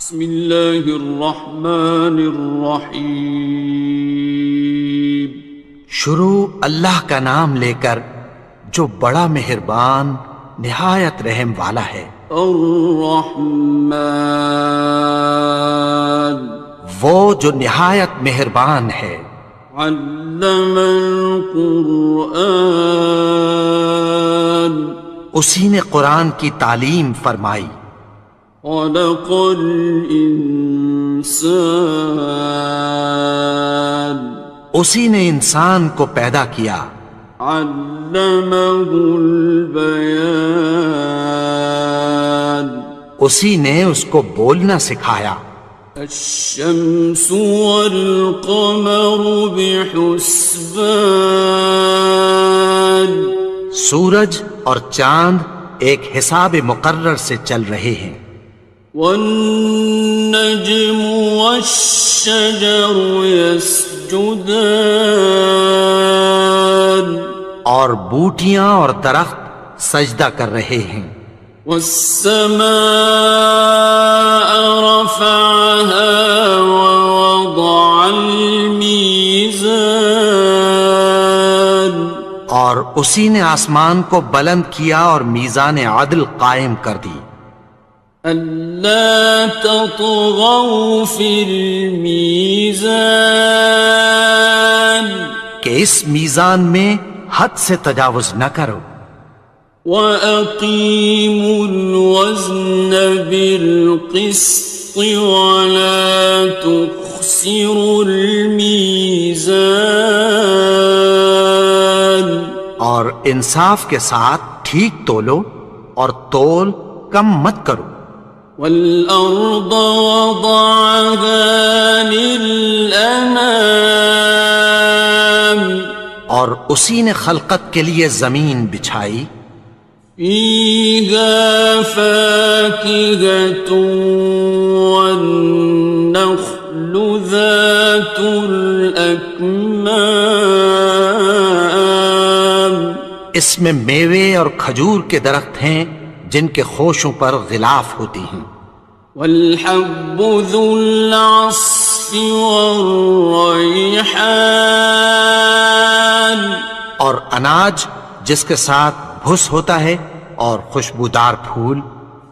بسم اللہ الرحمن الرحیم۔ شروع اللہ کا نام لے کر جو بڑا مہربان نہایت رحم والا ہے۔ الرحمن، وہ جو نہایت مہربان ہے۔ علم القرآن، اسی نے قرآن کی تعلیم فرمائی۔ خلق الانسان، اسی نے انسان کو پیدا کیا۔ علمہ البیان، اسی نے اس کو بولنا سکھایا۔ الشمس والقمر بحسبان، سورج اور چاند ایک حساب مقرر سے چل رہے ہیں۔ والنجم والشجر يسجدان، اور بوٹیاں اور درخت سجدہ کر رہے ہیں۔ والسماء رفعها ووضع الميزان، اور اسی نے آسمان کو بلند کیا اور میزان عدل قائم کر دی۔ ألا تطغوا في الميزان، کہ اس میزان میں حد سے تجاوز نہ کرو۔ وَأَقِيمُوا الْوَزْنَ بِالْقِسْطِ وَلَا تُخْسِرُوا الْمِيزَانَ، اور انصاف کے ساتھ ٹھیک تولو اور تول کم مت کرو۔ وَالْأَرْضَ وَضَعَهَا لِلْأَنَامِ، اور اسی نے خلقت کے لیے زمین بچھائی۔ فِيهَا فَاكِهَةٌ وَالنَّخْلُ ذَاتُ الْأَكْمَامِ، اس میں میوے اور کھجور کے درخت ہیں جن کے خوشوں پر غلاف ہوتی ہیں۔ وَالْحَبُّ ذُو الْعَصْفِ وَالرَّيْحَانِ، اور اناج جس کے ساتھ بھس ہوتا ہے اور خوشبودار پھول۔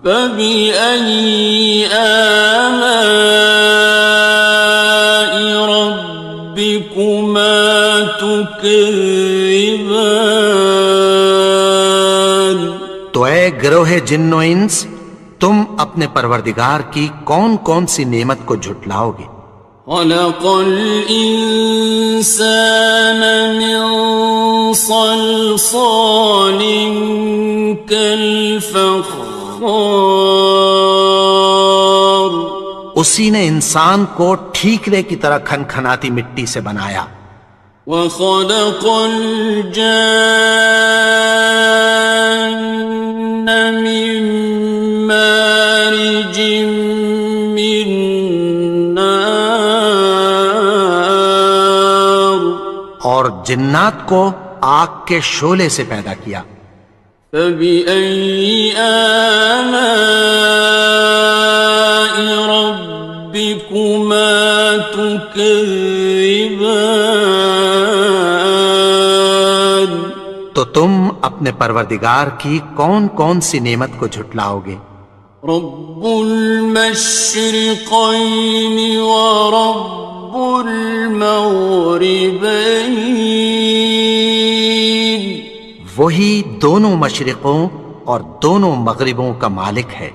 فَبِأَيِّ آلَاءِ رَبِّكُمَا تُكَذِّبَانِ، تو اے گروہ جن و انس، تم اپنے پروردگار کی کون کون سی نعمت کو جھٹلاؤ گے؟ خَلَقَ الْإِنسَانَ مِنْ صَلْصَالٍ كَالْفَخَّارِ، اسی نے انسان کو ٹھیکرے کی طرح کھنکھناتی مٹی سے بنایا۔ وَخَلَقَ الْجَانَّ مِن مَّارِجٍ مِّن نَّارٍ، اور جنات کو آگ کے شعلے سے پیدا کیا۔ فَبِأَيِّ آلَاءِ رَبِّكُمَا تُكَذِّبَانِ، تو تم اپنے پروردگار کی کون کون سی نعمت کو جھٹلاؤ گے؟ رب المشرقین ورب المغربین، وہی دونوں مشرقوں اور دونوں مغربوں کا مالک ہے۔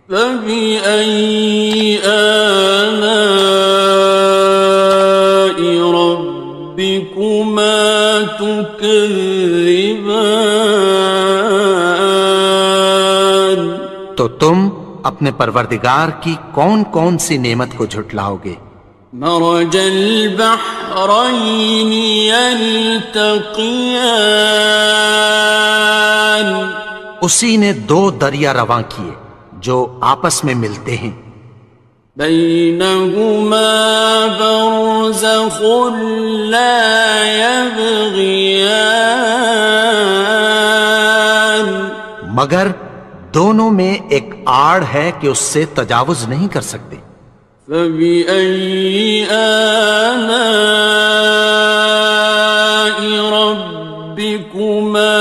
فَبِأَيِّ آلَاءِ رَبِّكُمَا تُكَذِّبَانِ، تو تم اپنے پروردگار کی کون کون سی نعمت کو جھٹلاؤ گے؟ مرج البحرین یلتقیان، اسی نے دو دریا رواں کیے جو آپس میں ملتے ہیں۔ بینہما برزخ لا یبغیان، مگر دونوں میں ایک آڑ ہے کہ اس سے تجاوز نہیں کر سکتے۔ فبأي آلاء ربكما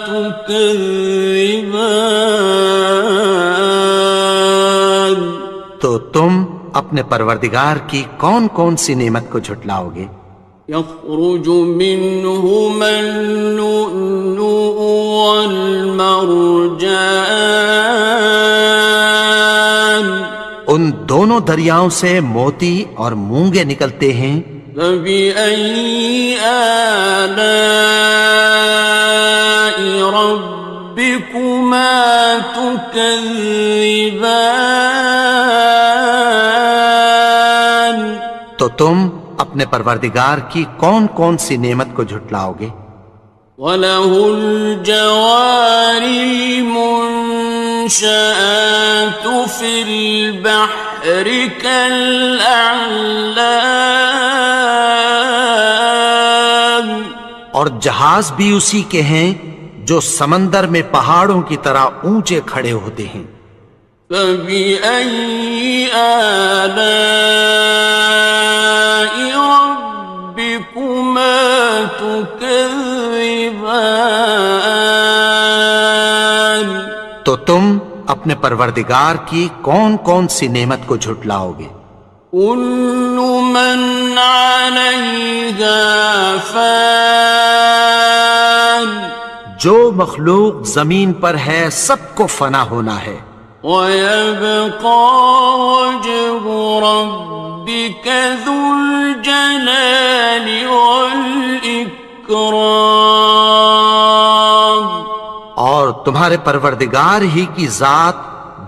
تكذبان؟ تو تم اپنے پروردگار کی کون کون سی نعمت کو جھٹلاؤ گے؟ يخرج منهما اللؤلؤ والمرجان، ان دونوں دریاؤں سے موتی اور مونگے نکلتے ہیں۔ فبأي آلاء ربكما تكذبان؟ تو تم اپنے پروردگار کی کون کون سی نعمت کو جھٹلاؤ گے؟ وَلَهُ الْجَوَارِ الْمُنشَآتُ فِي الْبَحْرِ كَالْأَعْلَامِ، اور جہاز بھی اسی کے ہیں جو سمندر میں پہاڑوں کی طرح اونچے کھڑے ہوتے ہیں۔ فَبِأَيِّ آلَاءِ رَبِّكُمَا تُكَذِّبَانِ؟ تو تم اپنے پروردگار کی کون کون سی نعمت کو جھٹلاؤ گے؟ كُلُّ مَنْ عَلَيْهَا فَانٍ، جو مخلوق زمین پر ہے سب کو فنا ہونا ہے۔ وَيَبْقَى وَجْهُ رَبِّكَ ذُو الْجَلَالِ وَالْإِكْرَامِ، اور تمہارے پروردگار ہی کی ذات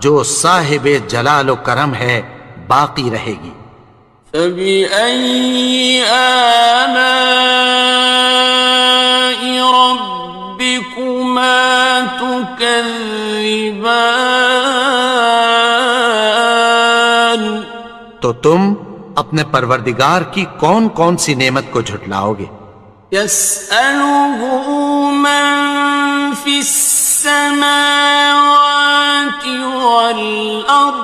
جو صاحب جلال و کرم ہے باقی رہے گی۔ فَبِأَيِّ آلَاءِ رَبِّكُمَا تُكَذِّبَانِ؟ تو تم اپنے پروردگار کی کون کون سی نعمت کو جھٹلاؤ گے؟ يَسْأَلُهُ مَن فِي السَّمَاوَاتِ وَالْأَرْضِ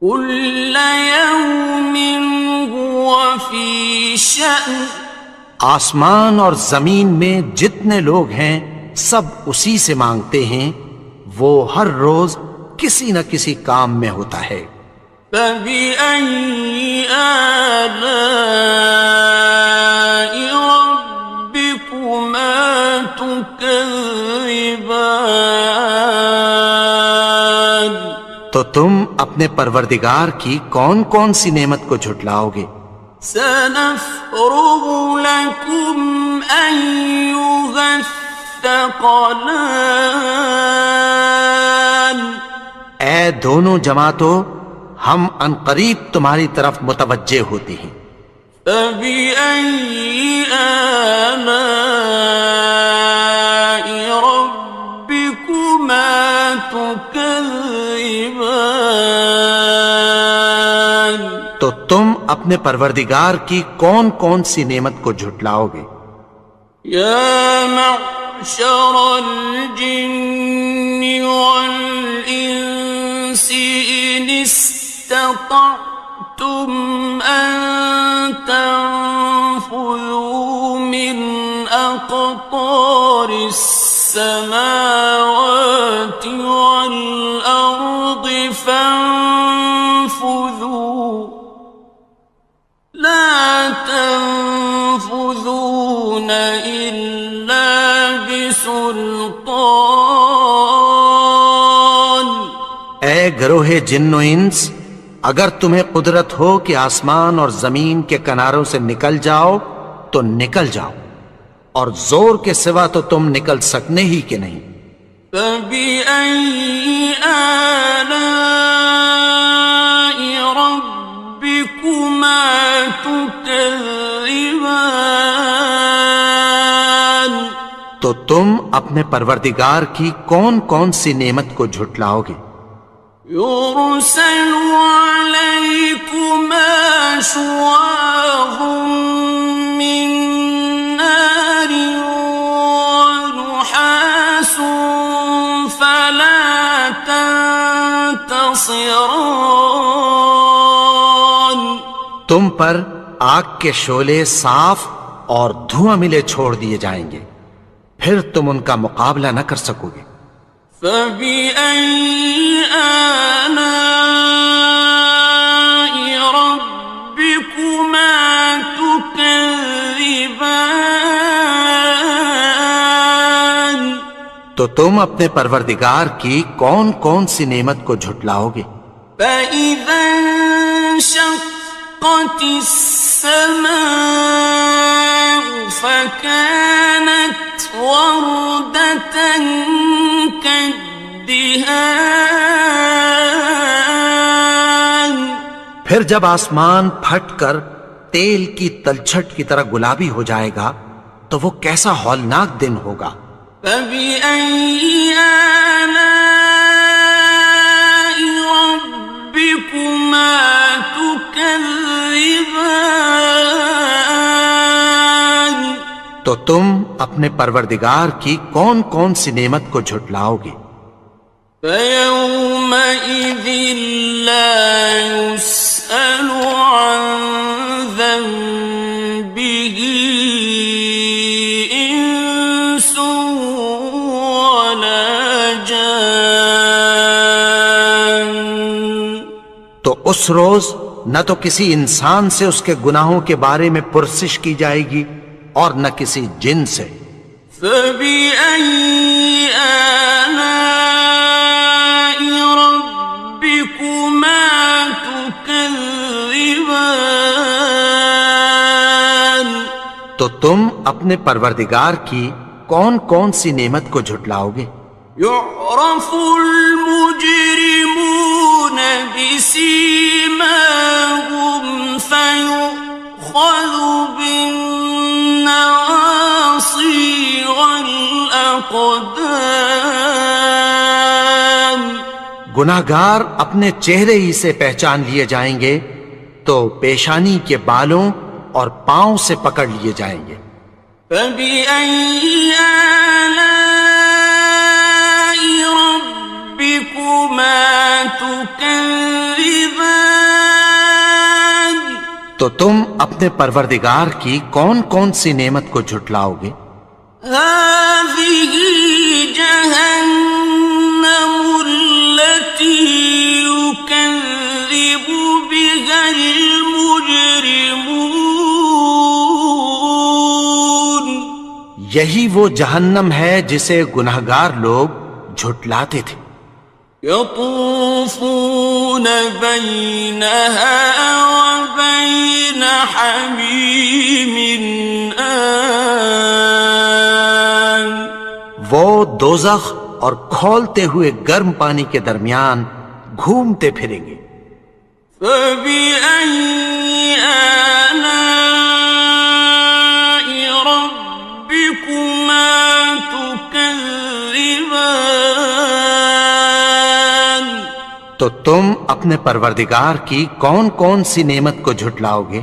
كُلَّ يَوْمٍ هُوَ فِي شَأْنٍ، آسمان اور زمین میں جتنے لوگ ہیں سب اسی سے مانگتے ہیں، وہ ہر روز کسی نہ کسی کام میں ہوتا ہے۔ فَبِأَيِّ آلَاءِ رَبِّكُمَا تُكَذِّبَانِ؟ تو تم اپنے پروردگار کی کون کون سی نعمت کو جھٹلاؤ گے؟ سَنَفْرُغُ لَكُمْ أَيُّهَ الثَّقَلَانِ، اے دونوں جماعتوں، ہم عنقریب تمہاری طرف متوجہ ہوتے ہیں۔ فَبِأَيِّ آلَاءِ رَبِّكُمَا تُكَذِّبَانِ؟ تو تم اپنے پروردگار کی کون کون سی نعمت کو جھٹلاؤ گے؟ يَا مَعْشَرَ الْجِنِّ وَالْإِنسِ إِنِ اسْتَطَعْتُمْ أَن تَنفُذُوا مِنْ أَقْطَارِ السَّمَاوَاتِ وَالْأَرْضِ فَانفُذُوا لَا تَنفُذُونَ إِلَّا بِسُلْطَانٍ۔ اے گروہ جن و انس، اگر تمہیں قدرت ہو کہ آسمان اور زمین کے کناروں سے نکل جاؤ تو نکل جاؤ، اور زور کے سوا تو تم نکل سکنے ہی کہ نہیں۔ فَبِأَيِّ آلَاءِ رَبِّكُمَا تُكَذِّبَانِ؟ تو تم اپنے پروردگار کی کون کون سی نعمت کو جھٹلاؤ گے؟ يُرْسَلُ عَلَيْكُمَا شُوَاظٌ مِّن نَّارٍ وَنُحَاسٌ ينتصران تم پر آگ کے شعلے صاف اور دھواں ملے چھوڑ دیے جائیں گے، پھر تم ان کا مقابلہ نہ کر سکو گے۔ فبأي آلاء ربكما تكذبان تو تم اپنے پروردگار کی کون کون سی نعمت کو جھٹلاؤ گے؟ فإذا انشقت السماء فكانت وردة كالدهان پھر جب آسمان پھٹ کر تیل کی تلچھٹ کی طرح گلابی ہو جائے گا تو وہ کیسا ہولناک دن ہوگا۔ فبأي آلاء ربكما تكذبان تو تم اپنے پروردگار کی کون کون سی نعمت کو جھٹلاؤ گے؟ فيومئذ لا يسأل عن ذنبه إنس ولا جان تو اس روز نہ تو کسی انسان سے اس کے گناہوں کے بارے میں پرسش کی جائے گی اور نہ کسی جن سے۔ فبأي آلاء ربكما تكذبان تو تم اپنے پروردگار کی کون کون سی نعمت کو جھٹلاؤ گے؟ يعرف المجرمون بسيماهم فيؤخذ بالنواصي والأقدام گناہگار اپنے چہرے ہی سے پہچان لیے جائیں گے تو پیشانی کے بالوں اور پاؤں سے پکڑ لیے جائیں گے۔ فبأي آلاء ربكما تكذبان تو تم اپنے پروردگار کی کون کون سی نعمت کو جھٹلاؤ گے؟ هذه جهنم التي يكذب بها المجرمون یہی وہ جہنم ہے جسے گناہگار لوگ جھٹلاتے تھے۔ يطوفون بينها وبين حميم آن وہ دوزخ اور کھولتے ہوئے گرم پانی کے درمیان گھومتے پھریں گے۔ فبأي آلاء ربكما تكذبان تو تم اپنے پروردگار کی کون کون سی نعمت کو جھٹلاؤ گے؟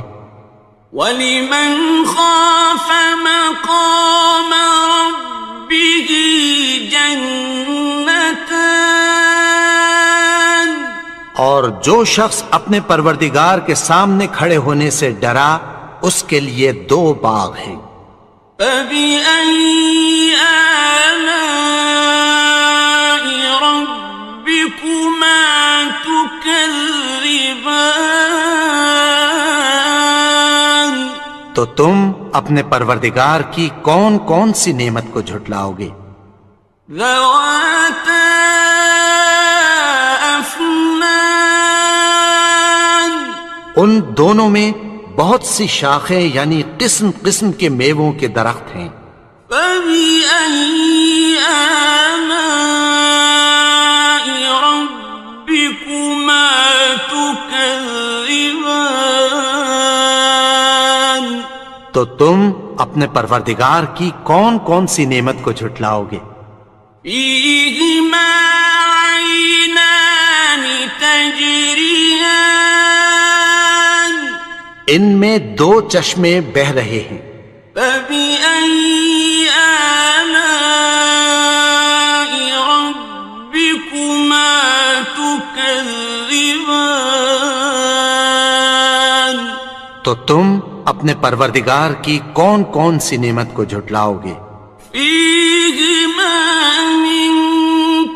وَلِمَنْ خَافَ مَقَامَ رَبِّهِ جَنَّتَانِ اور جو شخص اپنے پروردگار کے سامنے کھڑے ہونے سے ڈرا اس کے لیے دو باغ ہیں۔ فَبِأَيِّ آلَاءِ رَبِّكُمَا تُكَذِّبَانِ تو تم اپنے پروردگار کی کون کون سی نعمت کو جھٹلاؤ گے؟ ذَوَاتَا أَفْنَانٍ ان دونوں میں بہت سی شاخیں یعنی قسم قسم کے میووں کے درخت ہیں۔ فَبِأَيِّ آلَاءِ رَبِّكُمَا تُكَذِّبَانِ تو تم اپنے پروردگار کی کون کون سی نعمت کو جھٹلاؤ گے؟ فِيهِمَا عَيْنَانِ تَجْرِيَانِ ان میں دو چشمے بہہ رہے ہیں۔ فَبِأَيِّ آلَاءِ رَبِّكُمَا تُكَذِّبَانِ تكذبان تو تم اپنے پروردگار کی کون کون سی نعمت کو جھٹلاؤ گے؟ فيهما من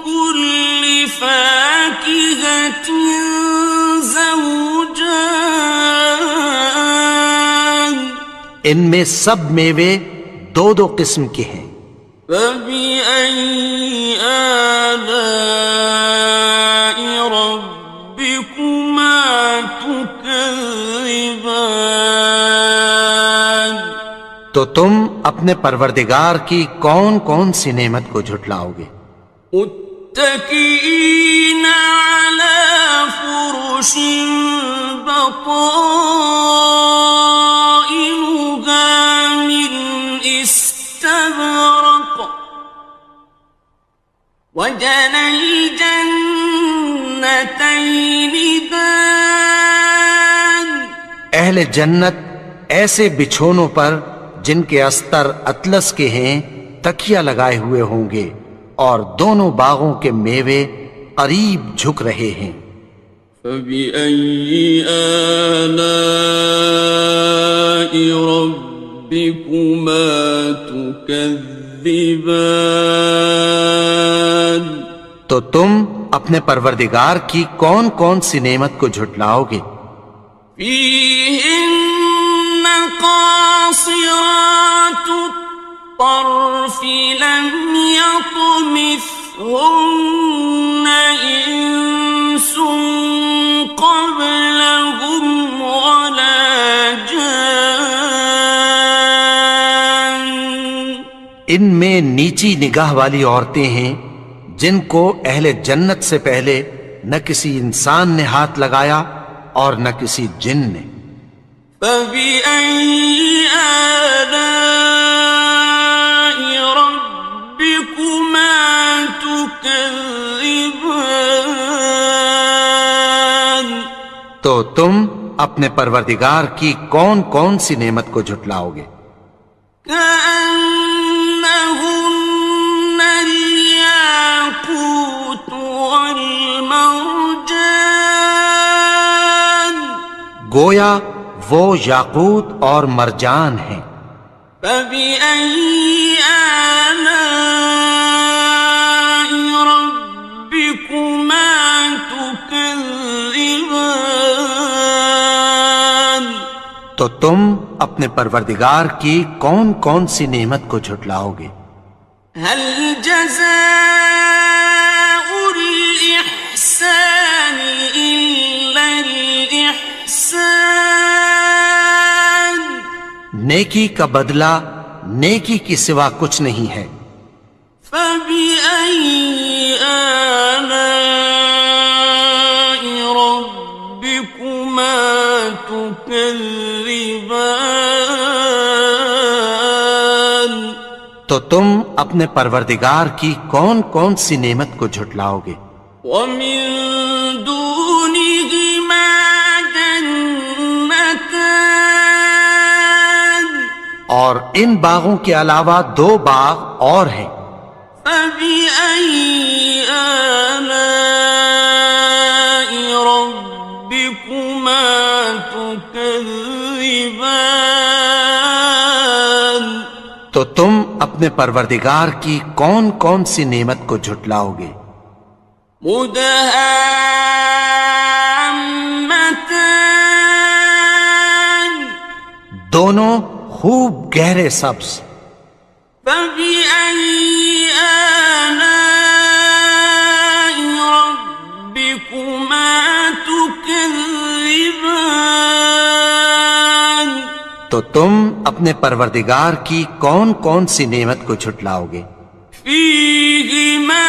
كل فاكهة زوجان ان میں سب میوے دو دو قسم کے ہیں۔ فبأي آلاء ربكما تكذبان تو تم اپنے پروردگار کی کون کون سی نعمت کو جھٹلاؤ گے؟ متكئين على فرش بطائنها من استبرق وجنى الجنتين دان اہل جنت ایسے بچھونوں پر جن کے استر اطلس کے ہیں تکیہ لگائے ہوئے ہوں گے، اور دونوں باغوں کے میوے قریب جھک رہے ہیں۔ فبأي آلاء ربكما تكذبان تو تم اپنے پروردگار کی کون کون سی نعمت کو جھٹلاؤ گے؟ فيهن قاصرات الطرف لم يطمثهن إنس قبلهم ولا جان ان میں نیچی نگاہ والی عورتیں ہیں جن کو اہل جنت سے پہلے نہ کسی انسان نے ہاتھ لگایا اور نہ کسی جن نے۔ فبأي آلاء ربكما تكذبان تو تم اپنے پروردگار کی کون کون سی نعمت کو جھٹلاؤ گے؟ كأنهن الياقوت والمرجان گویا وہ یاقوت اور مرجان ہیں۔ فبأي آلاء ربكما تكذبان تو تم اپنے پروردگار کی کون کون سی نعمت کو جھٹلاؤ گے؟ هل جزاء الإحسان إلا الإحسان نیکی کا بدلہ نیکی کی سوا کچھ نہیں ہے۔ فبأي آلاء ربكما تكذبان تو تم اپنے پروردگار کی کون کون سی نعمت کو جھٹلاؤ گے؟ ومن دونهما جنتان اور ان باغوں کے علاوہ دو باغ اور ہیں۔ فبأي آلاء ربكما تكذبان تو تم اپنے پروردگار کی کون کون سی نعمت کو جھٹلاؤ گے؟ مدهامتان دونوں خوب گہرے سبز۔ فبأي آلاء ربكما تكذبان تو تم اپنے پروردگار کی کون کون سی نعمت کو جھٹلاؤ گے؟ فيهما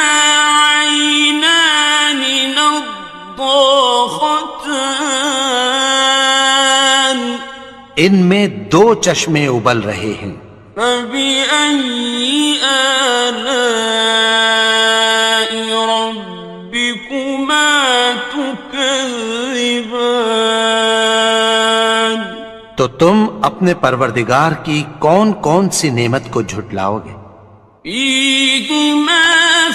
عينان نضاختان ان میں دو چشمے ابل رہے ہیں۔ فبأي آلاء ربكما تكذبان تو تم اپنے پروردگار کی کون کون سی نعمت کو جھٹلاؤ گے؟ فيهما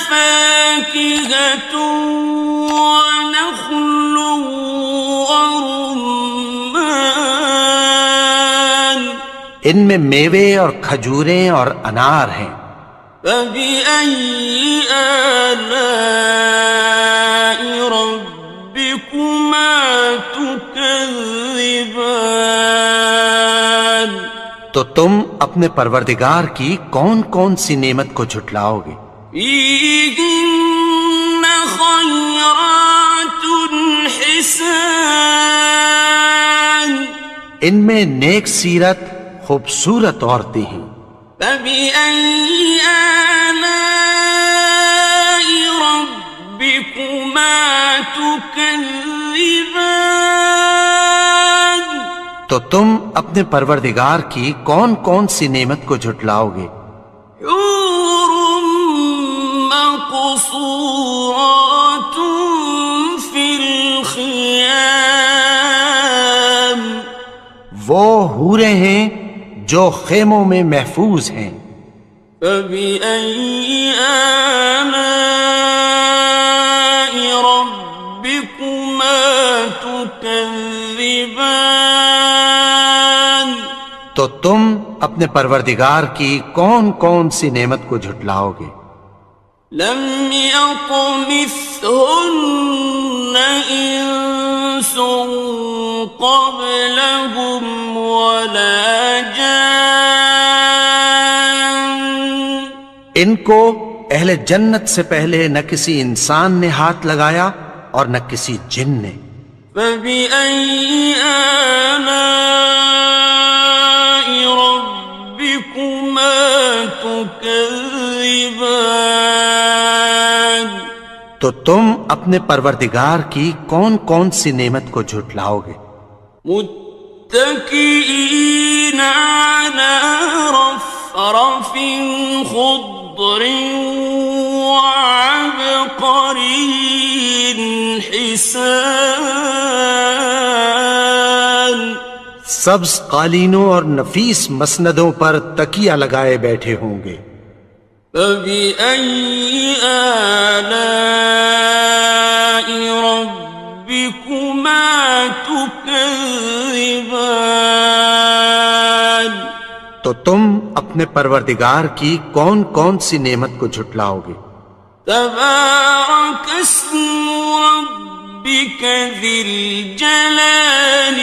فاكهة ونخل ورمان ان میں میوے اور کھجوریں اور انار ہیں. فبأي آلاء ربكما تكذبان تو تم اپنے پروردگار کی کون کون سی نعمت کو جھٹلاؤ گے؟ فيهن خيرات حسان ان میں نیک سیرت خوبصورت عورتیں ہیں. فبأي آلاء ربكما تكذبان تو تم اپنے پروردگار کی کون کون سی نعمت کو جھٹلاؤ گے؟ حور مقصورات في الخيام وہ حوریں ہیں جو خیموں میں محفوظ ہیں. فبأي آلاء ربكما تكذبان تو تم اپنے پروردگار کی کون کون سی نعمت کو جھٹلاؤ گے؟ لم يطمثهن إنس قبلهم ولا جان ان کو اہل جنت سے پہلے نہ کسی انسان نے ہاتھ لگایا اور نہ کسی جن نے. فبأي آلاء ربكما تكذبان تو تم اپنے پروردگار کی کون کون سی نعمت کو جھٹلاؤ گے؟ متكئين على رفرف خضر وعبقري حسان سبز قالینوں اور نفیس مسندوں پر تکیہ لگائے بیٹھے ہوں گے. فبأي آلاء ربكما تكذبان تو تم اپنے پروردگار کی کون کون سی نعمت کو جھٹلاؤ گے؟ تبارك اسم ربك ذي الجلال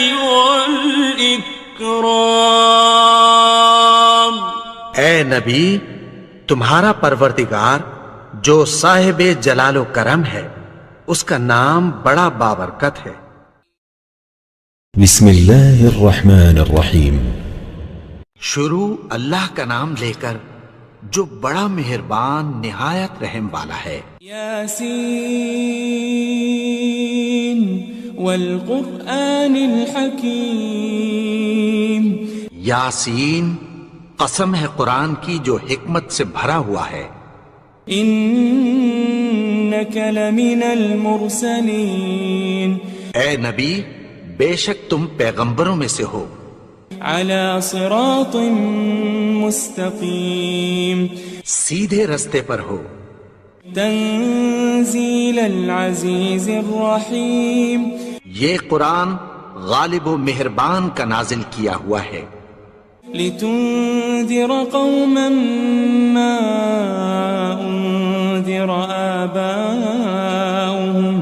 والإكرام اے نبی، تمہارا پروردگار جو صاحب جلال و کرم ہے اس کا نام بڑا بابرکت ہے. بسم اللہ الرحمن الرحیم. شروع اللہ کا نام لے کر جو بڑا مہربان نہایت رحم والا ہے. یاسین والقرآن الحکیم. یاسین، قسم ہے قرآن کی جو حکمت سے بھرا ہوا ہے. انک لمن المرسلین. اے نبی، بے شک تم پیغمبروں میں سے ہو. علی صراط مستقیم. سیدھے رستے پر ہو. تنزیل العزیز الرحیم. یہ قرآن غالب و مہربان کا نازل کیا ہوا ہے. لتنذر قوما ما انذر آباؤهم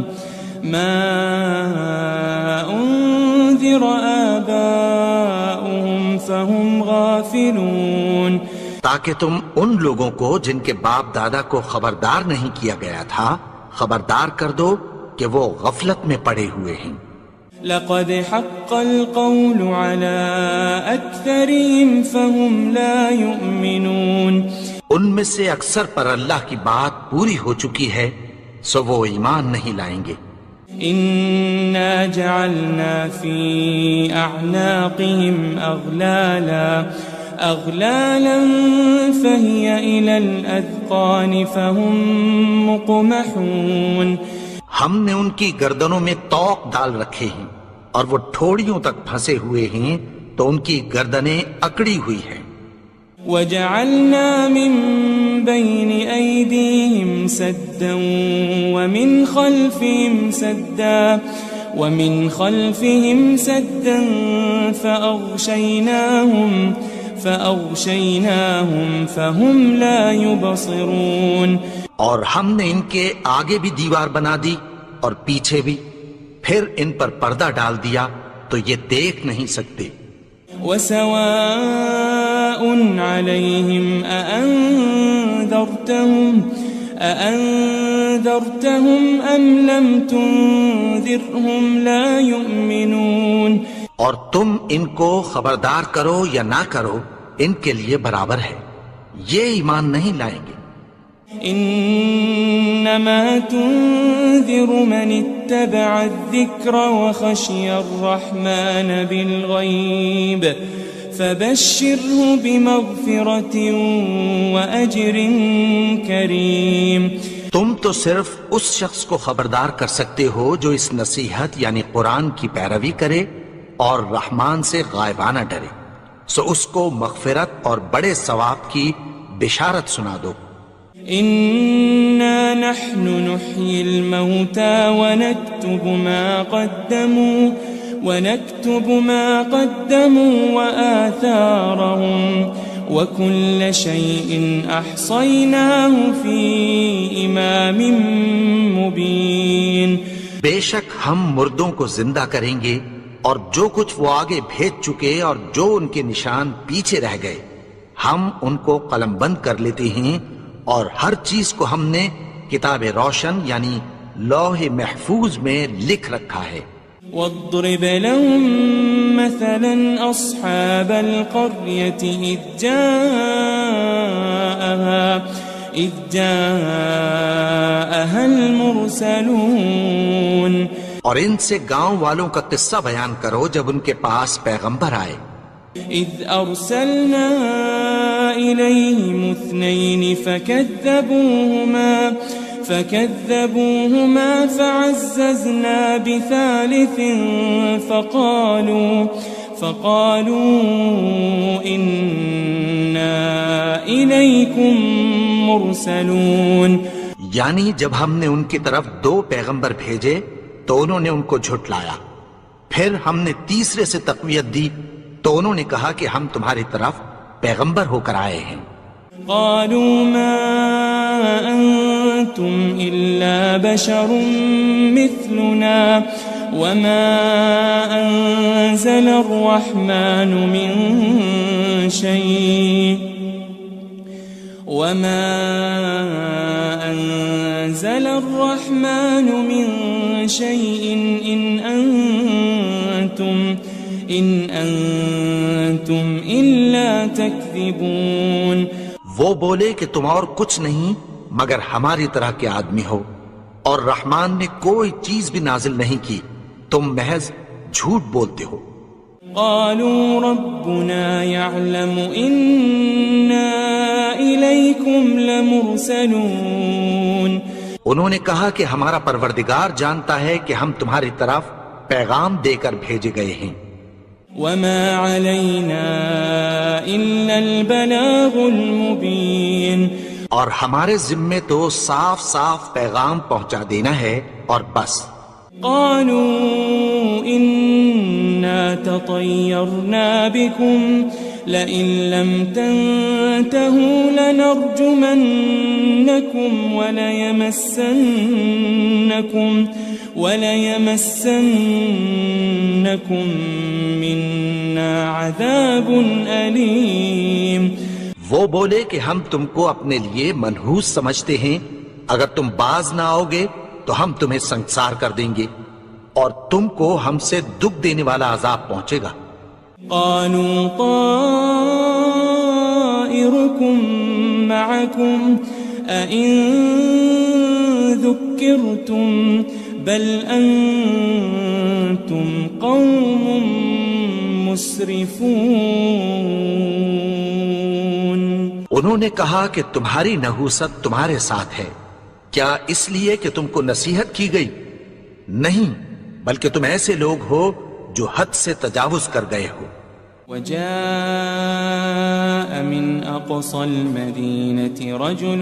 فهم غافلون. تاکہ تم ان لوگوں کو جن کے باپ دادا کو خبردار نہیں کیا گیا تھا خبردار کر دو کہ وہ غفلت میں پڑے ہوئے ہیں. لقد حق القول على أكثرهم فهم لا يؤمنون. ان میں سے اکثر پر اللہ کی بات پوری ہو چکی ہے سو وہ ایمان نہیں لائیں گے. إنا جعلنا في أعناقهم أغلالا فهي إلى الأذقان فهم مقمحون. ہم نے ان کی گردنوں میں طوق ڈال رکھے ہیں اور وہ ٹھوڑیوں تک پھنسے ہوئے ہیں تو ان کی گردنیں اکڑی ہوئی ہیں. وجعلنا من بين أيديهم سدا ومن خلفهم سدا فأغشيناهم فهم لا يبصرون. اور ہم نے ان کے آگے بھی دیوار بنا دی اور پیچھے بھی، پھر ان پر پردہ ڈال دیا تو یہ دیکھ نہیں سکتے. وسواء عليهم أأنذرتهم أم لم تنذرهم لا يؤمنون. اور تم ان کو خبردار کرو یا نہ کرو، ان کے لیے برابر ہے، یہ ایمان نہیں لائیں گے. إنما تنذر من اتبع الذكر وخشي الرحمن بالغيب فبشره بمغفرة وأجر كريم. تم تو صرف اس شخص کو خبردار کر سکتے ہو جو اس نصیحت یعنی قرآن کی پیروی کرے اور رحمان سے غائبانہ ڈرے، سو اس کو مغفرت اور بڑے ثواب کی بشارت سنا دو. إنا نحن نحيي الموتى ونكتب ما قدموا وآثارهم وكل شيء أحصيناه في إمام مبين. بے شک ہم مردوں کو زندہ کریں گے اور جو کچھ وہ آگے بھیج چکے اور جو ان کے نشان پیچھے رہ گئے ہم ان کو قلم بند کر لیتے ہیں، اور ہر چیز کو ہم نے کتاب روشن یعنی لوح محفوظ میں لکھ رکھا ہے. واضرب لهم مثلا أصحاب القرية إذ جاءها المرسلون. اور ان سے گاؤں والوں کا قصہ بیان کرو جب ان کے پاس پیغمبر آئے. إذ أرسلنا إليهم 2 فكذبوهما فعززنا بثالث فقالوا إنا إليكم مرسلون. یعنی جب ہم نے ان کی طرف 2 پیغمبر بھیجے تو انہوں نے ان کو جھٹلایا، پھر ہم نے تیسرے سے تقویت دی تو انہوں نے کہا کہ ہم تمہاری طرف پیغمبر ہو کر آئے ہیں. قالوا ما أنتم إلا بشر مثلنا وما أنزل الرحمن من شيء إن أنتم إلا تكذبون. وہ بولے کہ تم اور کچھ نہیں مگر ہماری طرح کے آدمی ہو، اور رحمان نے کوئی چیز بھی نازل نہیں کی، تم محض جھوٹ بولتے ہو. قالوا ربنا يعلم إنا إليكم لمرسلون. انہوں نے کہا کہ ہمارا پروردگار جانتا ہے کہ ہم تمہاری طرف پیغام دے کر بھیجے گئے ہیں. وما علينا إلا البلاغ المبين. اور ہمارے ذمے تو صاف صاف پیغام پہنچا دینا ہے اور بس. قالوا إنا تطيرنا بكم لئن لم تنتهوا لنرجمنكم وليمسنكم منا عذاب أليم. وہ بولے کہ ہم تم کو اپنے لیے منحوس سمجھتے ہیں، اگر تم باز نہ آؤ گے تو ہم تمہیں سنسار کر دیں گے اور تم کو ہم سے دکھ دینے والا عذاب پہنچے گا. قالوا طائركم معكم أئن ذكرتم بل أنتم قوم مسرفون. انہوں نے کہا کہ تمہاری نحوست تمہارے ساتھ ہے، کیا اس لیے کہ تم کو نصیحت کی گئی؟ نہیں، بلکہ تم ایسے لوگ ہو جو حد سے تجاوز کر گئے ہو. وجاء من أقصى المدينة رجل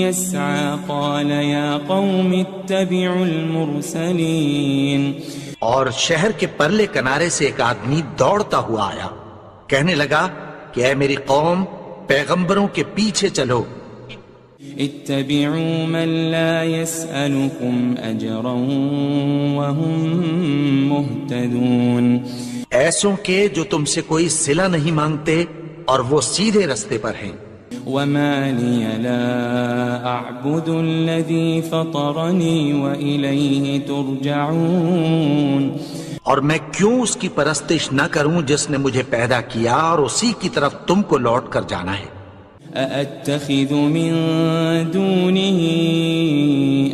يسعى قال يا قوم اتبعوا المرسلين. اور شہر کے پرلے کنارے سے ایک آدمی دوڑتا ہوا آیا، کہنے لگا کہ اے میری قوم، پیغمبروں کے پیچھے چلو. اتبعوا من لا يسألكم أجرا وهم مهتدون. ایسوں کے جو تم سے کوئی صلہ نہیں مانگتے اور وہ سیدھے رستے پر ہیں. وما لي لا أعبد الذي فطرني وإليه ترجعون. اور میں کیوں اس کی پرستش نہ کروں جس نے مجھے پیدا کیا اور اسی کی طرف تم کو لوٹ کر جانا ہے. أأتخذ من دونه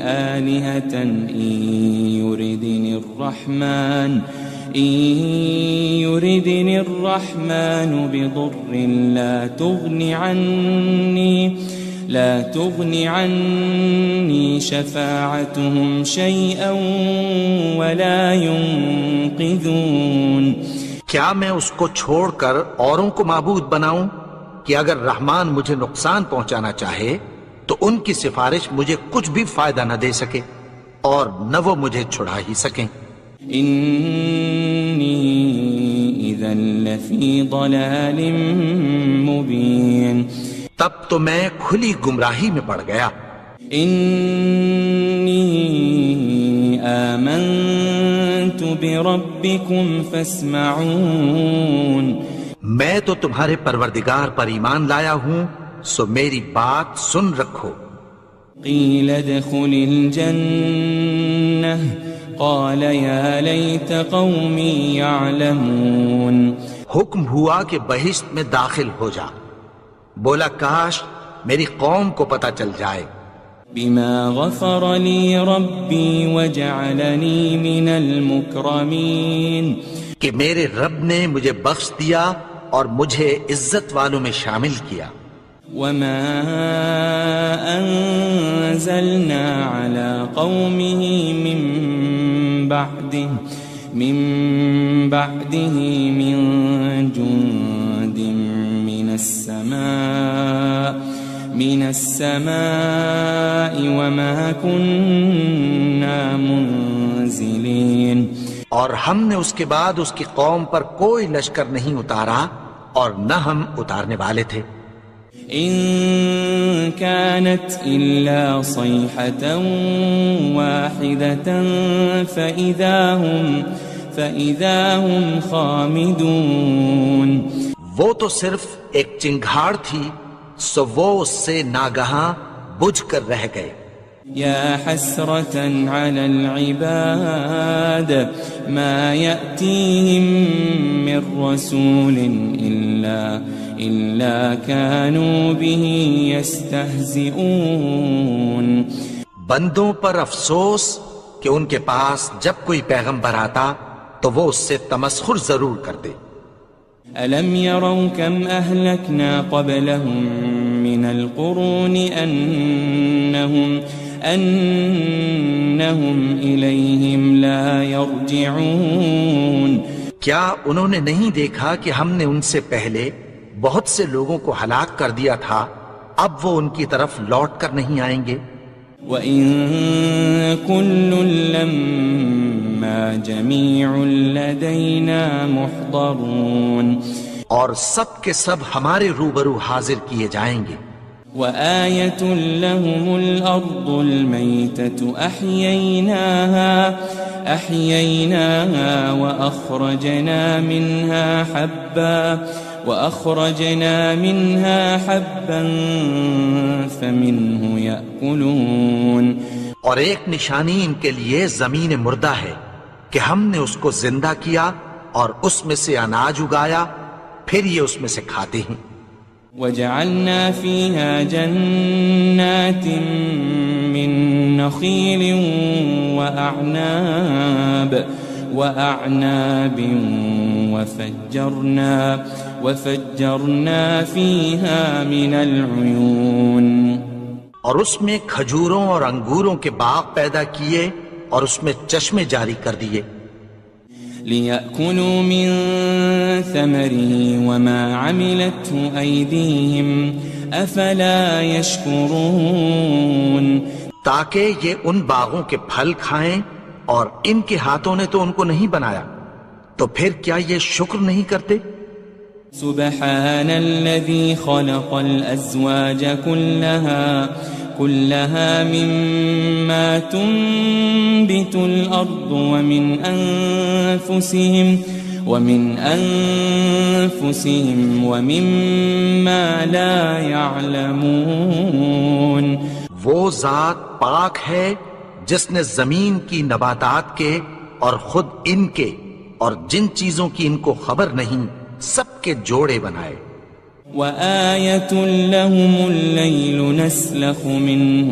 آلهة إن يردني الرحمن بضر لا تغني عني شفاعتهم شيئا ولا ينقذون. کیا میں اس کو چھوڑ کر اوروں کو معبود بناؤں کہ اگر رحمان مجھے نقصان پہنچانا چاہے تو ان کی سفارش مجھے کچھ بھی فائدہ نہ دے سکے اور نہ وہ مجھے چھڑا ہی سکیں. إني إذا لفي ضلال مبين. تب تو میں کھلی گمراہی میں پڑ گیا. إني آمنت بربكم فاسمعون. میں تو تمہارے پروردگار پر ایمان لایا ہوں، سو میری بات سن رکھو. قيل ادخل الجنة قال يا ليت قومي يعلمون. حکم ہوا کہ بہشت میں داخل ہو جا. بولا کاش میری قوم کو پتہ چل جائے. بما غفر لي ربي وجعلني من المكرمين. کہ میرے رب نے مجھے بخش دیا اور مجھے عزت والوں میں شامل کیا. وما أنزلنا على قومه من بعده من جند من السماء وما كنا منزلين. اور ہم نے اس کے بعد اس کی قوم پر کوئی لشکر نہیں اتارا اور نہ ہم اتارنے والے تھے. إن كانت إلا صيحة واحدة فإذا هم خامدون. وہ تو صرف ایک چنگھاڑ تھی، سو وہ اس سے ناگہاں بجھ کر رہ گئے. يا حسرة على العباد ما يأتيهم من رسول إلا كانوا به يستهزئون. بندوں پر افسوس کہ ان کے پاس جب کوئی پیغمبر آتا تو وہ اس سے تمسخر ضرور کرتے. ألم يروا كم أهلكنا قبلهم من القرون أنهم إليهم لا يرجعون. کیا انہوں نے نہیں دیکھا کہ ہم نے ان سے پہلے بہت سے لوگوں کو ہلاک کر دیا تھا، اب وہ ان کی طرف لوٹ کر نہیں آئیں گے. وَإِن كُلٌّ لَمَّا جَمِيعٌ لَدَيْنَا مُحْضَرُونَ. اور سب کے سب ہمارے روبرو حاضر کیے جائیں گے. وآية لهم الأرض الميتة أحييناها وأخرجنا منها حبا فمنه يأكلون. اور ایک نشانی ان کے لیے زمین مردہ ہے کہ ہم نے اس کو زندہ کیا اور اس میں سے اناج اگایا، پھر یہ اس میں سے کھاتے ہیں. وجعلنا فيها جنات من نخيل وأعناب وفجرنا فيها من العيون. اور اس میں کھجوروں اور انگوروں کے باغ پیدا کیے اور اس میں چشمے جاری کر دیے. ليأكلوا من ثمره وما عملته أيديهم أفلا يشكرون تاکہ یہ ان باغوں کے پھل کھائیں اور ان کے ہاتھوں نے تو ان کو نہیں بنایا، تو پھر کیا یہ شکر نہیں کرتے؟ سبحان الذي خلق الأزواج كلها مما تنبت الأرض ومن أنفسهم ومما لا يعلمون وہ ذات پاک ہے جس نے زمین کی نباتات کے اور خود ان کے اور جن چیزوں کی ان کو خبر نہیں سب کے جوڑے بنائے۔ وآية لهم الليل نسلخ منه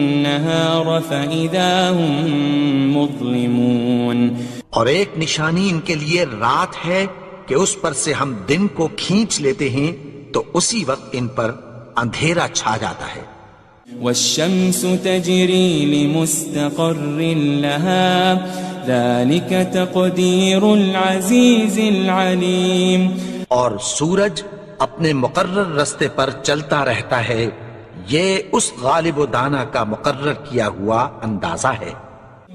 النهار فإذا هم مظلمون اور ایک نشانی ان کے لیے رات ہے کہ اس پر سے ہم دن کو کھینچ لیتے ہیں تو اسی وقت ان پر اندھیرا چھا جاتا ہے۔ والشمس تجري لمستقر لها ذلك تقدير العزيز العليم اور سورج اپنے مقرر رستے پر چلتا رہتا ہے، یہ اس غالب و دانا کا مقرر کیا ہوا اندازہ ہے۔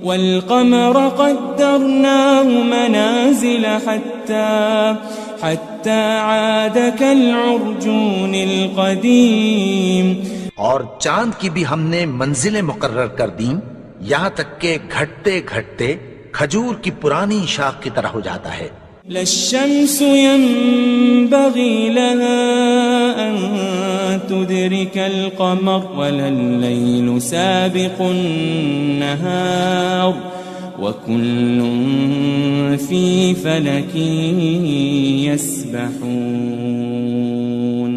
والقمر قدرناه منازل حتى عاد كالعرجون القديم اور چاند کی بھی ہم نے منزلیں مقرر کر دیں یہاں تک کہ گھٹتے گھٹتے کھجور کی پرانی شاخ کی طرح ہو جاتا ہے۔ لا الشمس ينبغي لها أن تدرك القمر ولا الليل سابق النهار وكل في فلك يسبحون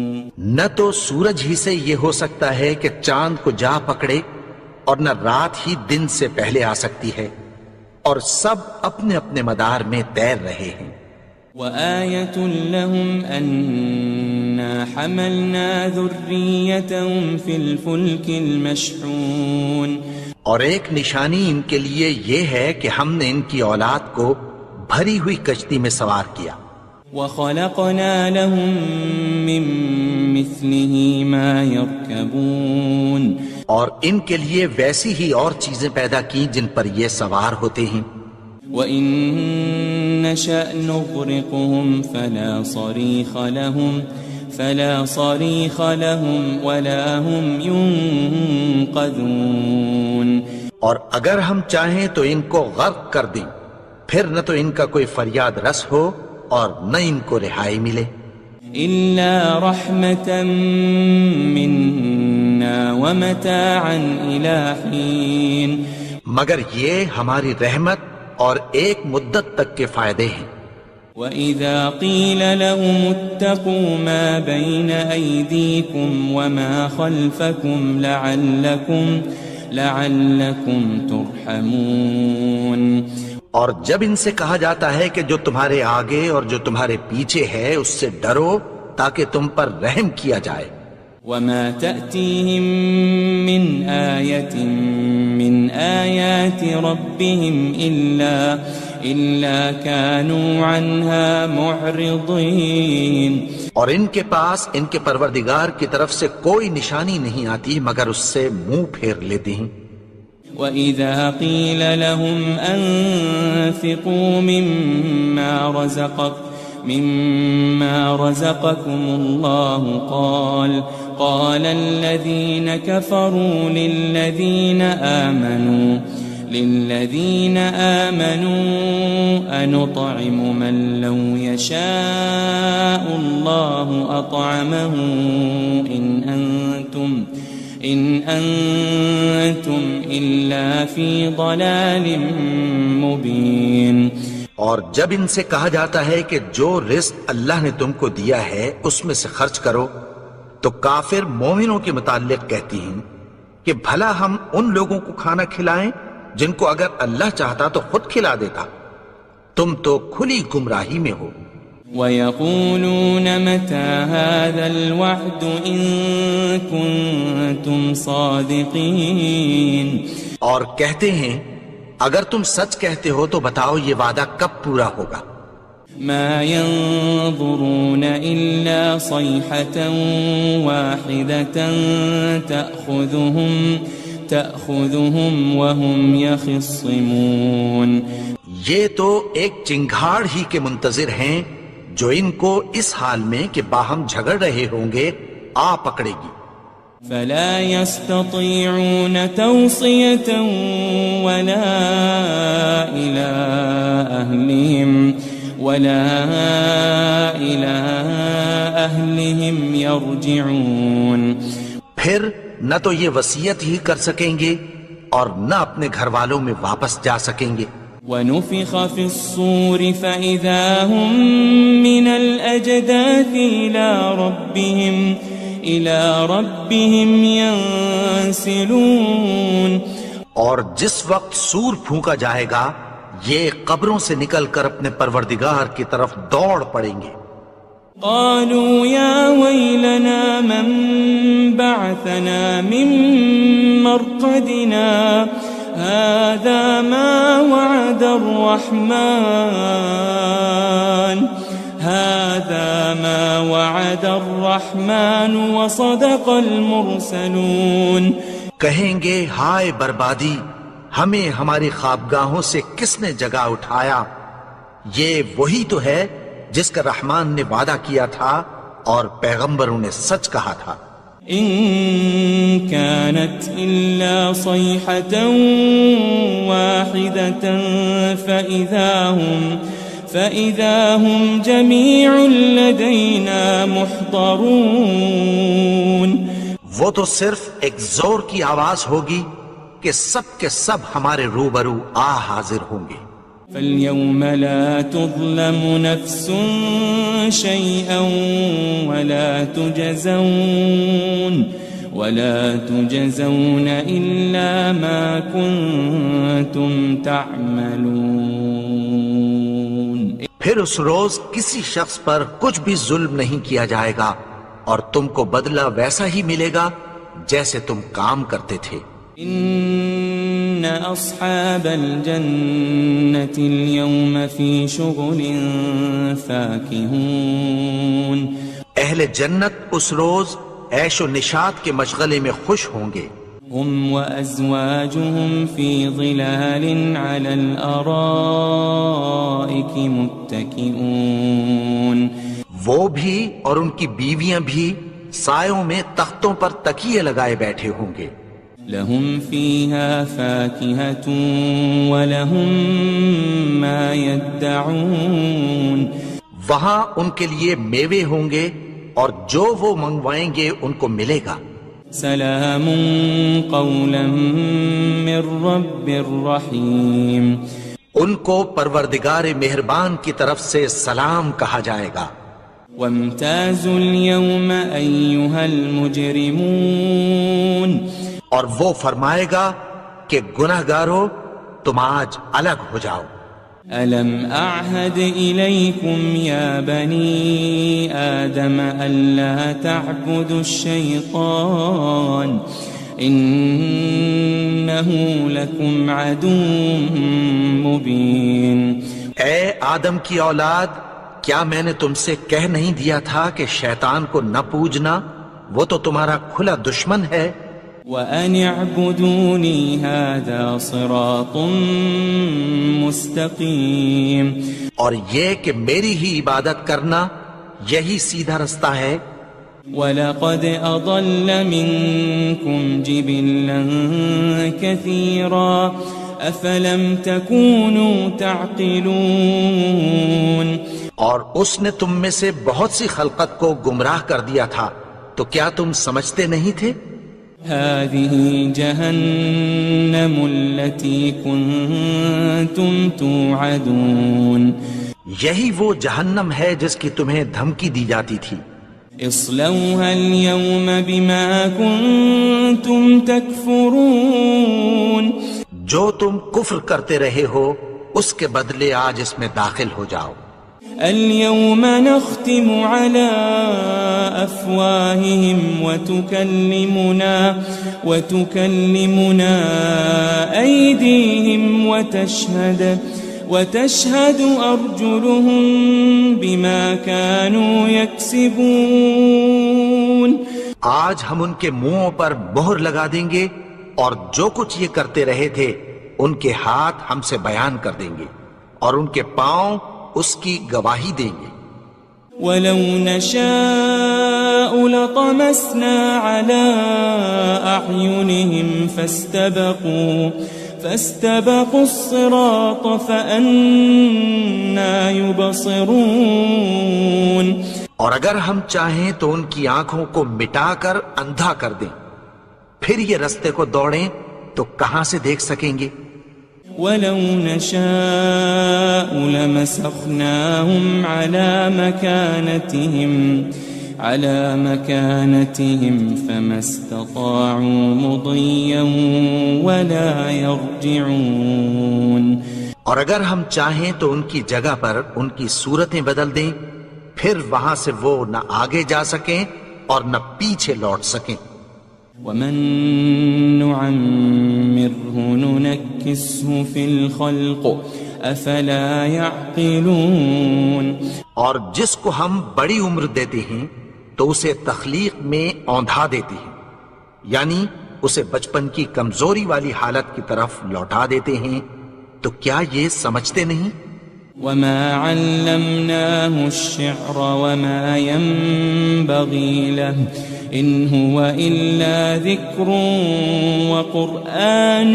نہ تو سورج ہی سے یہ ہو سکتا ہے کہ چاند کو جا پکڑے اور نہ رات ہی دن سے پہلے آ سکتی ہے، اور سب اپنے اپنے مدار میں تیر رہے ہیں۔ وآية لهم أنا حملنا ذريتهم في الفلك المشحون اور ایک نشانی ان کے لیے یہ ہے کہ ہم نے ان کی اولاد کو بھری ہوئی کشتی میں سوار کیا۔ وخلقنا لهم من مثله ما يركبون اور ان کے لیے ویسی ہی اور چیزیں پیدا کی جن پر یہ سوار ہوتے ہیں۔ وَإِن نَّشَأْ نُغْرِقْهُمْ فَلَا صَرِيخَ لَهُمْ وَلَا هُمْ يُنقَذُونَ اور اگر ہم چاہیں تو ان کو غرق کر دیں، پھر نہ تو ان کا کوئی فریاد رس ہو اور نہ ان کو رہائی ملے۔ إِلَّا رَحْمَةً مِّنَّا وَمَتَاعًا إِلَى حِينٍ مگر یہ ہماری رحمت اور ایک مدت تک کے فائدے ہیں۔ وَإِذَا قِيلَ لَهُمُ اتَّقُوا مَا بَيْنَ أَيْدِيكُمْ وَمَا خَلْفَكُمْ لَعَلَّكُمْ تُرْحَمُونَ اور جب ان سے کہا جاتا ہے کہ جو تمہارے آگے اور جو تمہارے پیچھے ہے اس سے ڈرو تاکہ تم پر رحم کیا جائے۔ وَمَا تَأْتِيهِم مِّنْ آيَةٍ مِّنْ آيَاتِ رَبِّهِمْ إِلَّا كَانُوا عَنْهَا مُعْرِضِينَ اور ان کے پاس ان کے پروردگار کی طرف سے کوئی نشانی نہیں آتی مگر اس سے منہ پھیر لیتے ہیں۔ وَإِذَا قِيلَ لَهُمْ أَنفِقُوا مِمَّا رَزَقَكُمُ اللَّهُ قَالَ الَّذِينَ كَفَرُوا لِلَّذِينَ آمَنُوا أَنُطْعِمُ مَن لَّوْ يَشَاءُ اللَّهُ أَطْعَمَهُ إِنْ أَنْتُمْ إِلَّا فِي ضَلَالٍ مُبِينٍ اور جب ان سے کہا جاتا ہے کہ جو رزق اللہ نے تم کو دیا ہے اس میں سے خرچ کرو، تو کافر مومنوں کے متعلق کہتی ہیں کہ بھلا ہم ان لوگوں کو کھانا کھلائیں جن کو اگر اللہ چاہتا تو خود کھلا دیتا، تم تو کھلی گمراہی میں ہو۔ وَيَقُولُونَ مَتَى هَذَا الْوَعْدُ إِن كُنتُمْ صَادِقِينَ اور کہتے ہیں اگر تم سچ کہتے ہو تو بتاؤ یہ وعدہ کب پورا ہوگا؟ ما ينظرون إلا صيحة واحدة تأخذهم وهم يخصمون. یہ تو ایک چنگھاڑ ہی کے منتظر ہیں جو ان کو اس حال میں کہ باہم جھگڑ رہے ہوں گے آ پکڑے گی. فلا يستطيعون توصية ولا إلى أهلهم يرجعون. پھر نہ تو یہ وصیت ہی کر سکیں گے اور نہ اپنے گھر والوں میں واپس جا سکیں گے. ونفخ في الصور فإذا هم من الأجداث إلى ربهم ينسلون. اور جس وقت سور پھونکا جائے گا یہ قبروں سے نکل کر اپنے پروردگار کی طرف دوڑ پڑیں گے. قالوا يا ويلنا من بعثنا من مرقدنا هذا ما وعد الرحمن وصدق المرسلون. کہیں گے ہائے بربادی، ہمیں ہماری خوابگاہوں سے کس نے جگا اٹھایا؟ یہ وہی تو ہے جس کا رحمان نے وعدہ کیا تھا اور پیغمبروں نے سچ کہا تھا. ان كانت الا صيحة واحدة فإذا هم جميع لدينا محضرون. وہ تو صرف ایک زور کی آواز ہوگی کہ سب کے سب ہمارے روبرو حاضر ہوں گے. فاليوم لا تظلم نفس شيئا ولا تجزون إلا ما كنتم تعملون. پھر اس روز کسی شخص پر کچھ بھی ظلم نہیں کیا جائے گا اور تم کو بدلہ ویسا ہی ملے گا جیسے تم کام کرتے تھے. ان اصحاب الجنة اليوم في شغل فاكهون. اہل جنت اس روز عیش و نشاط کے مشغلے میں خوش ہوں گے. هم وازواجهم في ظلال على الارائك متكئون. وہ بھی اور ان کی بیویاں بھی سایوں میں تختوں پر تکیے لگائے بیٹھے ہوں گے. لهم فيها فاكهة ولهم ما يدعون. وہاں ان کے لیے میوے ہوں گے اور جو وہ منگوائیں گے ان کو ملے گا. سلام قولا من رب الرحیم. ان کو پروردگار مہربان کی طرف سے سلام کہا جائے گا. وامتازوا اليوم أيها المجرمون. اور وہ فرمائے گا کہ گناہگارو تم آج الگ ہو جاؤ. ألم أعهد إليكم يا بني آدم ألا تعبدوا الشيطان إنه لكم عدو مبين. اے آدم کی اولاد، کیا میں نے تم سے کہہ نہیں دیا تھا کہ شیطان کو نہ پوجنا؟ وہ تو تمہارا کھلا دشمن ہے. وَأَنِ اعْبُدُونِي هَذَا صِرَاطٌ مُسْتَقِيمٌ. اور یہ کہ میری ہی عبادت کرنا یہی سیدھا رستہ ہے. وَلَقَدْ أَضَلَّ مِنْكُمْ جِبِلًّا كَثِيرًا أَفَلَمْ تَكُونُوا تَعْقِلُونَ. اور اس نے تم میں سے بہت سی خلقت کو گمراہ کر دیا تھا، تو کیا تم سمجھتے نہیں تھے؟ هذه جهنم التي كنتم توعدون. یہی وہ جہنم ہے جس کی تمہیں دھمکی دی جاتی تھی. اصلوها اليوم بما كنتم تكفرون. جو تم کفر کرتے رہے ہو اس کے بدلے آج اس میں داخل ہو جاؤ. اليوم نختم على أفواههم وتكلمنا أيديهم وتشهد أرجلهم بما كانوا يكسبون. آج ہم ان کے منہوں پر مہر لگا دیں گے اور جو کچھ یہ کرتے رہے تھے ان کے ہاتھ ہم سے بیان کر دیں گے اور ان کے پاؤں اس کی گواہی دیں گے. وَلَوْ نَشَاءُ لَطَمَسْنَا عَلَىٰ أَعْيُنِهِمْ فَاسْتَبَقُوا الصِّرَاطَ فَأَنَّىٰ يُبْصِرُونَ. اور اگر ہم چاہیں تو ان کی آنکھوں کو مٹا کر اندھا کر دیں، پھر یہ رستے کو دوڑیں تو کہاں سے دیکھ سکیں گے؟ وَلَوْ نَشَاءُ لَمَسَخْنَاهُمْ عَلَى مَكَانَتِهِمْ فَمَا اسْتَطَاعُوا مُضِيًّا وَلَا يَرْجِعُونَ. اور اگر ہم چاہیں تو ان کی جگہ پر ان کی صورتیں بدل دیں، پھر وہاں سے وہ نہ آگے جا سکیں اور نہ پیچھے لوٹ سکیں. وَمَن نُعَمِّرْهُ نُنَكِّسْهُ فِي الْخَلْقِ أَفَلَا يَعْقِلُونَ. اور جس کو ہم بڑی عمر دیتے ہیں تو اسے تخلیق میں اوندھا دیتے ہیں، یعنی اسے بچپن کی کمزوری والی حالت کی طرف لوٹا دیتے ہیں. تو کیا یہ سمجھتے نہیں؟ وَمَا عَلَّمْنَاهُ الشِّعْرَ وَمَا يَنبَغِي لَهُ إِنْ هُوَ إِلَّا ذِكْرٌ وَقُرْآنٌ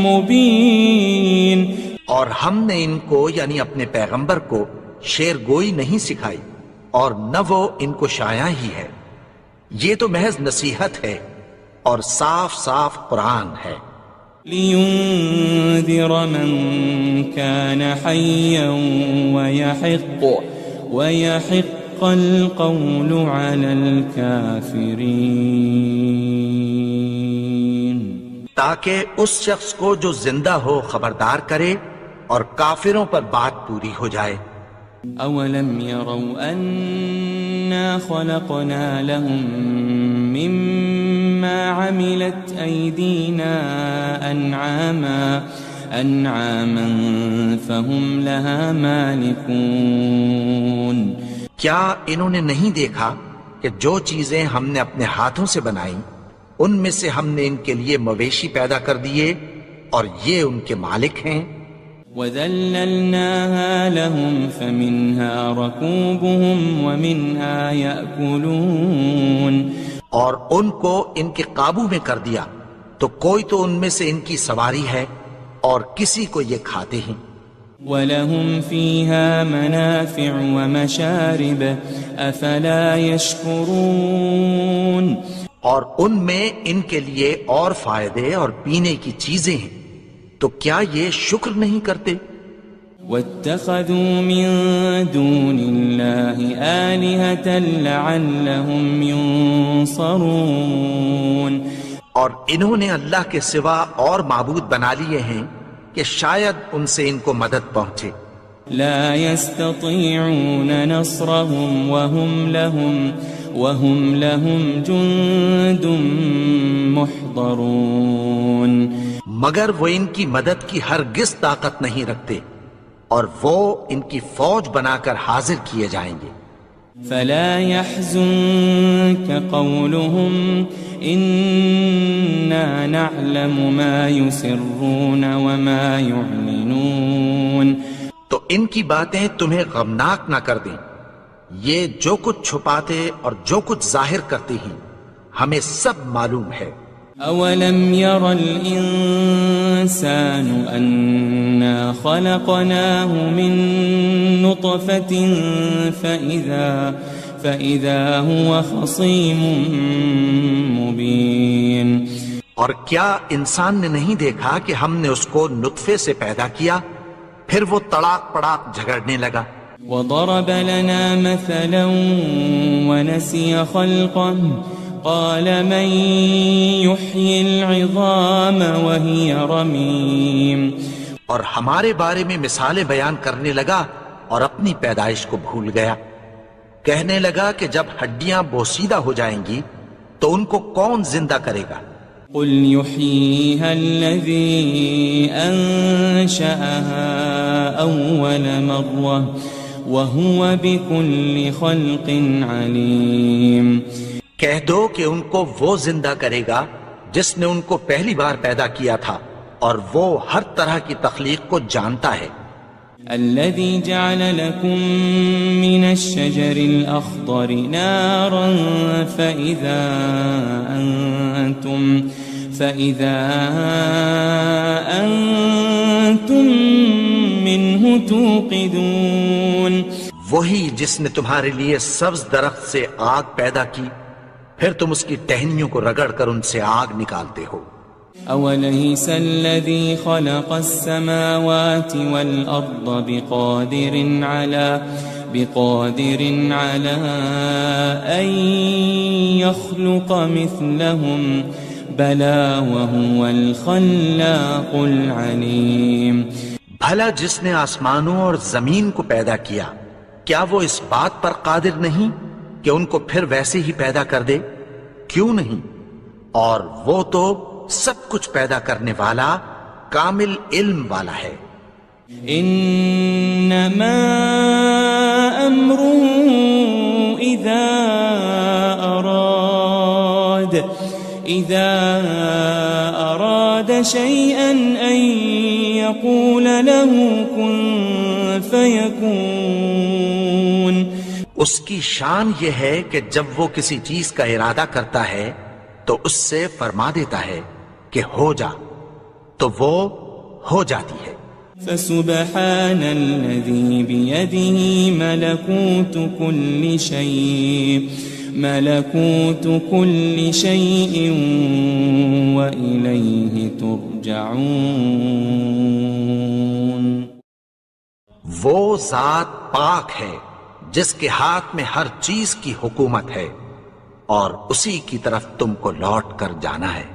مُبِينٌ. اور ہم نے ان کو یعنی اپنے پیغمبر کو شعر گوئی نہیں سکھائی اور نہ وہ ان کو شایع ہی ہے، یہ تو محض نصیحت ہے اور صاف صاف قرآن ہے. لِيُنذِرَ مَن كَانَ حَيًّا وَيَحِقَّ الْقَوْلُ عَلَى الْكَافِرِينَ. تاکہ اس شخص کو جو زندہ ہو خبردار کرے اور کافروں پر بات پوری ہو جائے. أَوَلَمْ يَرَوْا أَنَّا خَلَقْنَا لَهُم مِّمَّا عَمِلَتْ أَيْدِينَا أَنْعَامًا فَهُمْ لَهَا مَالِكُونَ. کیا انہوں نے نہیں دیکھا کہ جو چیزیں ہم نے اپنے ہاتھوں سے بنائیں ان میں سے ہم نے ان کے لیے مویشی پیدا کر دیے اور یہ ان کے مالک ہیں. وَذَلَّلْنَاهَا لَهُمْ فَمِنْهَا رَكُوبُهُمْ وَمِنْهَا يَأْكُلُونَ. اور ان کو ان کے قابو میں کر دیا تو کوئی تو ان میں سے ان کی سواری ہے اور کسی کو یہ کھاتے ہیں. وَلَهُمْ فِيهَا مَنَافِعُ وَمَشَارِبُ أَفَلَا يَشْكُرُونَ. اور ان میں ان کے لیے اور فائدے اور پینے کی چیزیں ہیں، تو کیا یہ شکر نہیں کرتے؟ وَاتَّخَذُوا مِن دُونِ اللَّهِ آلِهَةً لَعَلَّهُمْ يُنصَرُونَ. اور انہوں نے اللہ کے سوا اور معبود بنا لیے ہیں کہ شاید ان سے ان کو مدد پہنچے. لا يستطيعون نصرهم وهم لهم جند محضرون. مگر وہ ان کی مدد کی ہرگز طاقت نہیں رکھتے اور وہ ان کی فوج بنا کر حاضر کیے جائیں گے. فلا يحزنك قولهم إنا نعلم ما يسرون وما يعلنون. تو ان کی باتیں تمہیں غمناک نہ کر دیں، یہ جو کچھ چھپاتے اور جو کچھ ظاہر کرتے ہیں ہمیں سب معلوم ہے. أولم ير الإنسان أنا خلقناه من نطفة فإذا هو خصيم مبين. اور کیا انسان نے نہیں دیکھا کہ ہم نے اس کو نطفے سے پیدا کیا پھر وہ تڑاک پڑاک جھگڑنے لگا. وضرب لنا مثلا ونسي خلقه قال من يحيي العظام وهي رميم. اور ہمارے بارے میں مثالیں بیان کرنے لگا اور اپنی پیدائش کو بھول گیا. کہنے لگا کہ جب ہڈیاں بوسیدہ ہو جائیں گی تو ان کو کون زندہ کرے گا؟ قل يحييها الذي أنشأها أول مرة وهو بكل خلق عليم. کہہ دو کہ ان کو وہ زندہ کرے گا جس نے ان کو پہلی بار پیدا کیا تھا، اور وہ ہر طرح کی تخلیق کو جانتا ہے. الذي جعل لكم من الشجر الأخضر نارا فإذا أنتم منه توقدون. وہی جس نے تمہارے لیے سبز درخت سے آگ پیدا کی، پھر تم اس کی ٹہنیوں کو رگڑ کر ان سے آگ نکالتے ہو. أوليس الذي خلق السماوات والأرض بقادر على أن يخلق مثلهم بلى وهو الخلاق العليم. بھلا جس نے آسمانوں اور زمین کو پیدا کیا، کیا وہ اس بات پر قادر نہیں کہ ان کو پھر ویسے ہی پیدا کر دے؟ کیوں نہیں؟ اور وہ تو سب کچھ پیدا کرنے والا، کامل علم والا ہے. انما امره اذا اراد شيئا ان يقول له كن فيكون. اس کی شان یہ ہے کہ جب وہ کسی چیز کا ارادہ کرتا ہے تو اس سے فرما دیتا ہے کہ ہو جا، تو وہ ہو جاتی ہے. فسبحان الذي بيده ملكوت كل شيء وإليه ترجعون. وہ ذات پاک ہے جس کے ہاتھ میں ہر چیز کی حکومت ہے، اور اسی کی طرف تم کو لوٹ کر جانا ہے.